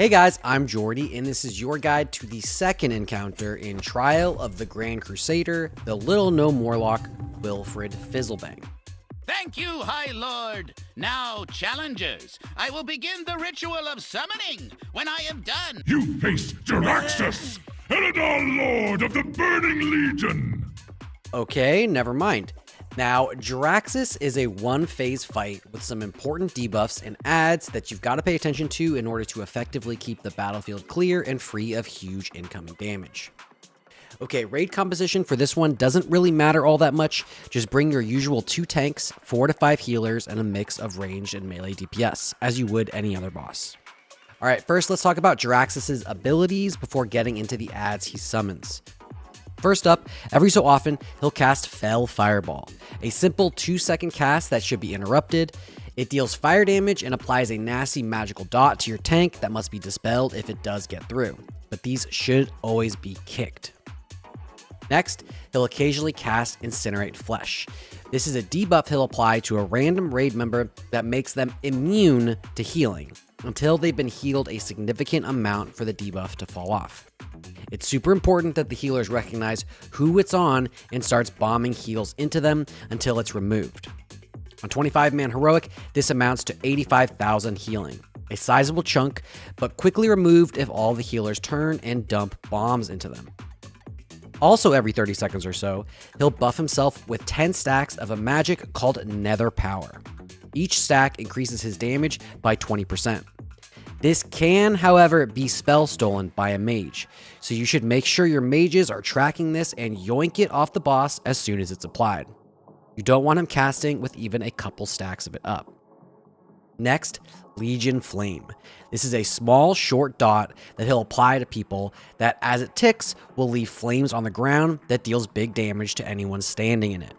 Hey guys, I'm Jordy, and this is your guide to the second encounter in Trial of the Grand Crusader, the little-known warlock, Wilfred Fizzlebang. Thank you, High Lord. Now, challengers, I will begin the ritual of summoning. When I am done, You face Jaraxxus, Eladar Lord of the Burning Legion! Okay, never mind. Now, Jaraxxus is a one-phase fight with some important debuffs and adds that you've got to pay attention to in order to effectively keep the battlefield clear and free of huge incoming damage. Okay, raid composition for this one doesn't really matter all that much. Just bring your usual 2 tanks, 4 to 5 healers, and a mix of ranged and melee DPS, as you would any other boss. Alright, first let's talk about Jaraxxus' abilities before getting into the adds he summons. First up, every so often, he'll cast Fell Fireball, a simple 2-second cast that should be interrupted. It deals fire damage and applies a nasty magical dot to your tank that must be dispelled if it does get through, but these should always be kicked. Next, he'll occasionally cast Incinerate Flesh. This is a debuff he'll apply to a random raid member that makes them immune to healing, until they've been healed a significant amount for the debuff to fall off. It's super important that the healers recognize who it's on and starts bombing heals into them until it's removed. On 25-man heroic, this amounts to 85,000 healing, a sizable chunk, but quickly removed if all the healers turn and dump bombs into them. Also every 30 seconds or so, he'll buff himself with 10 stacks of a magic called Nether Power. Each stack increases his damage by 20%. This can, however, be spell stolen by a mage, so you should make sure your mages are tracking this and yoink it off the boss as soon as it's applied. You don't want him casting with even a couple stacks of it up. Next, Legion Flame. This is a small, short dot that he'll apply to people that, as it ticks, will leave flames on the ground that deals big damage to anyone standing in it.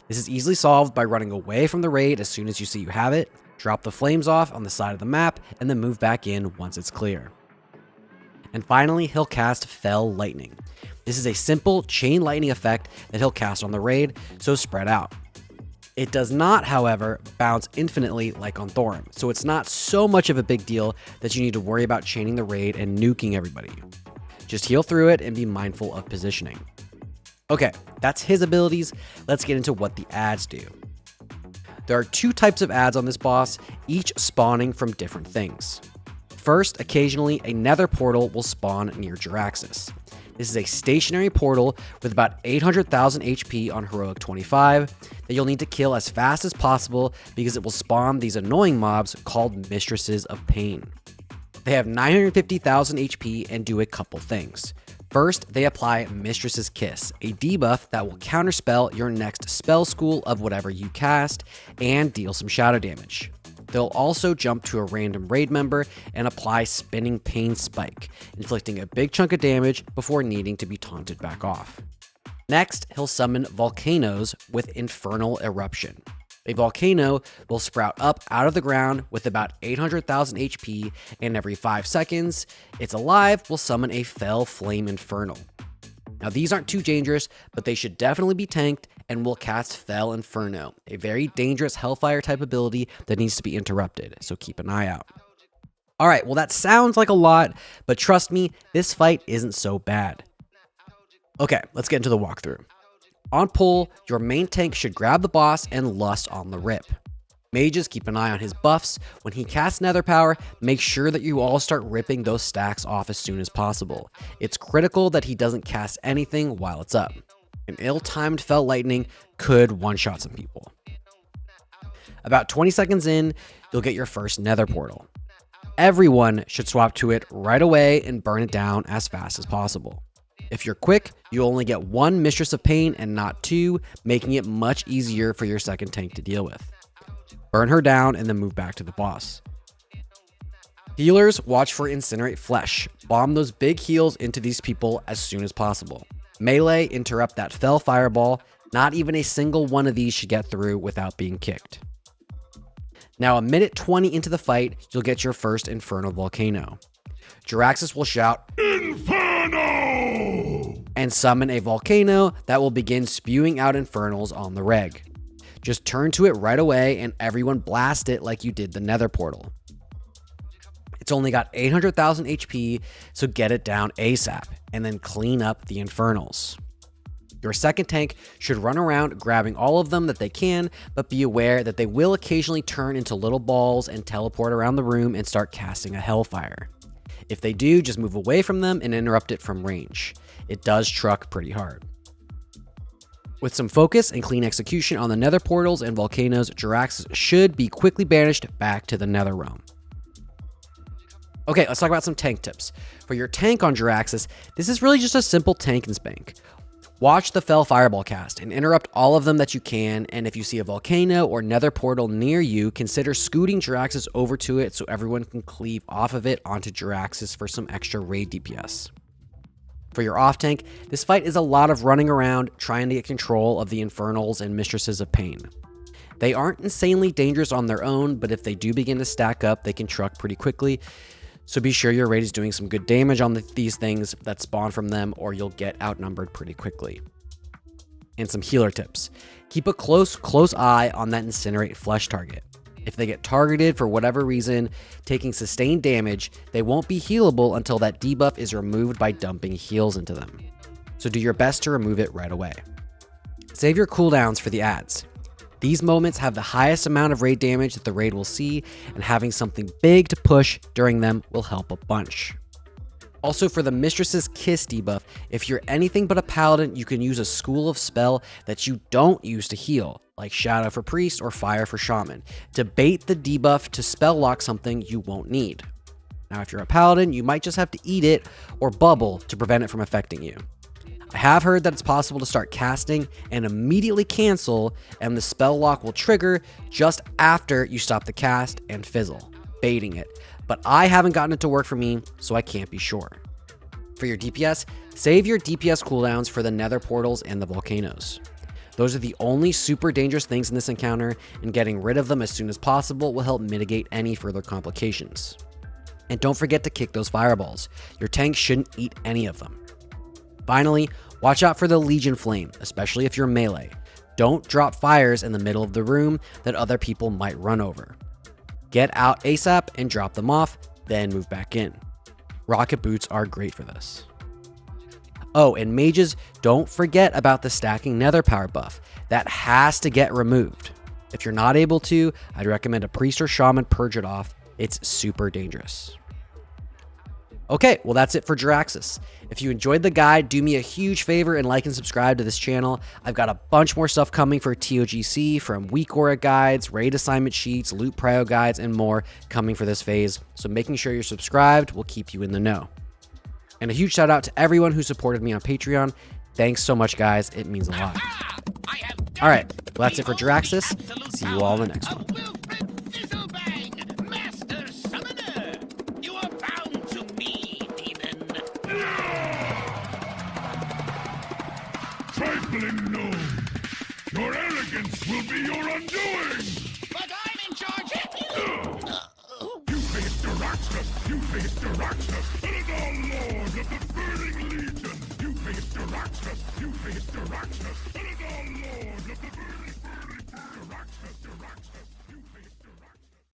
This is easily solved by running away from the raid as soon as you see you have it, drop the flames off on the side of the map, and then move back in once it's clear. And finally, he'll cast Fell Lightning. This is a simple chain lightning effect that he'll cast on the raid, so spread out. It does not, however, bounce infinitely like on Thorim, so it's not so much of a big deal that you need to worry about chaining the raid and nuking everybody. Just heal through it and be mindful of positioning. Okay, that's his abilities. Let's get into what the adds do. There are 2 types of adds on this boss, each spawning from different things. First, occasionally a nether portal will spawn near Jaraxxus. This is a stationary portal with about 800,000 HP on Heroic 25 that you'll need to kill as fast as possible because it will spawn these annoying mobs called Mistresses of Pain. They have 950,000 HP and do a couple things. First, they apply Mistress's Kiss, a debuff that will counterspell your next spell school of whatever you cast and deal some shadow damage. They'll also jump to a random raid member and apply Spinning Pain Spike, inflicting a big chunk of damage before needing to be taunted back off. Next, he'll summon Volcanoes with Infernal Eruption. A volcano will sprout up out of the ground with about 800,000 HP, and every 5 seconds, it's alive will summon a Fell Flame Infernal. Now these aren't too dangerous, but they should definitely be tanked and will cast Fell Inferno, a very dangerous Hellfire type ability that needs to be interrupted, so keep an eye out. Alright, well that sounds like a lot, but trust me, this fight isn't so bad. Okay, let's get into the walkthrough. On pull, your main tank should grab the boss and lust on the rip. Mages, keep an eye on his buffs. When he casts Nether Power, make sure that you all start ripping those stacks off as soon as possible. It's critical that he doesn't cast anything while it's up. An ill-timed Fell Lightning could one-shot some people. About 20 seconds in, you'll get your first Nether Portal. Everyone should swap to it right away and burn it down as fast as possible. If you're quick, you only get 1 Mistress of Pain and not 2, making it much easier for your second tank to deal with. Burn her down and then move back to the boss. Healers, watch for Incinerate Flesh. Bomb those big heals into these people as soon as possible. Melee, interrupt that Fell Fireball. Not even a single one of these should get through without being kicked. Now, a minute 20 into the fight, you'll get your first Infernal Volcano. Jaraxxus will shout, Inferno! And summon a volcano that will begin spewing out infernals on the reg. Just turn to it right away and everyone blast it like you did the Nether portal. It's It's only got 800,000 HP, so get it down ASAP, and then clean up the Infernals. Your second tank should run around grabbing all of them that they can, but be aware that they will occasionally turn into little balls and teleport around the room and start casting a Hellfire. If they do, just move away from them and interrupt it from range. It does truck pretty hard. With some focus and clean execution on the nether portals and volcanoes, Jaraxxus should be quickly banished back to the nether realm. Okay, let's talk about some tank tips. For your tank on Jaraxxus, this is really just a simple tank and spank. Watch the Fell Fireball cast and interrupt all of them that you can, and if you see a volcano or nether portal near you, consider scooting Jaraxxus over to it so everyone can cleave off of it onto Jaraxxus for some extra raid DPS. For your off tank, this fight is a lot of running around trying to get control of the Infernals and Mistresses of Pain. They aren't insanely dangerous on their own, but if they do begin to stack up, they can truck pretty quickly. So be sure your raid is doing some good damage on these things that spawn from them, or you'll get outnumbered pretty quickly. And some healer tips. Keep a close eye on that incinerate flesh target. If they get targeted for whatever reason, taking sustained damage, they won't be healable until that debuff is removed by dumping heals into them. So do your best to remove it right away. Save your cooldowns for the ads. These moments have the highest amount of raid damage that the raid will see, and having something big to push during them will help a bunch. Also, for the Mistress's Kiss debuff, if you're anything but a paladin, you can use a school of spell that you don't use to heal, like Shadow for Priest or Fire for Shaman, to bait the debuff to spell lock something you won't need. Now, if you're a paladin, you might just have to eat it or bubble to prevent it from affecting you. I have heard that it's possible to start casting and immediately cancel, and the spell lock will trigger just after you stop the cast and fizzle, baiting it. But I haven't gotten it to work for me, so I can't be sure. For your DPS, save your DPS cooldowns for the nether portals and the volcanoes. Those are the only super dangerous things in this encounter, and getting rid of them as soon as possible will help mitigate any further complications. And don't forget to kick those fireballs. Your tank shouldn't eat any of them. Finally, watch out for the Legion Flame, especially if you're melee. Don't drop fires in the middle of the room that other people might run over. Get out ASAP and drop them off, then move back in. Rocket boots are great for this. Oh, and mages, don't forget about the stacking nether power buff. That has to get removed. If you're not able to, I'd recommend a priest or shaman purge it off. It's super dangerous. Okay, well that's it for Jaraxxus. If you enjoyed the guide, do me a huge favor and like and subscribe to this channel. I've got a bunch more stuff coming for togc, from weak aura guides, raid assignment sheets, loot prio guides, and more coming for this phase. So making sure you're subscribed will keep you in the know. And a huge shout out to everyone who supported me on Patreon. Thanks so much, guys. It means a lot. All right, well that's it for Jaraxxus. See you all in the next one. Trifling gnome! Your arrogance will be your undoing! But I'm in charge! You face Jaraxxus! You face Jaraxxus!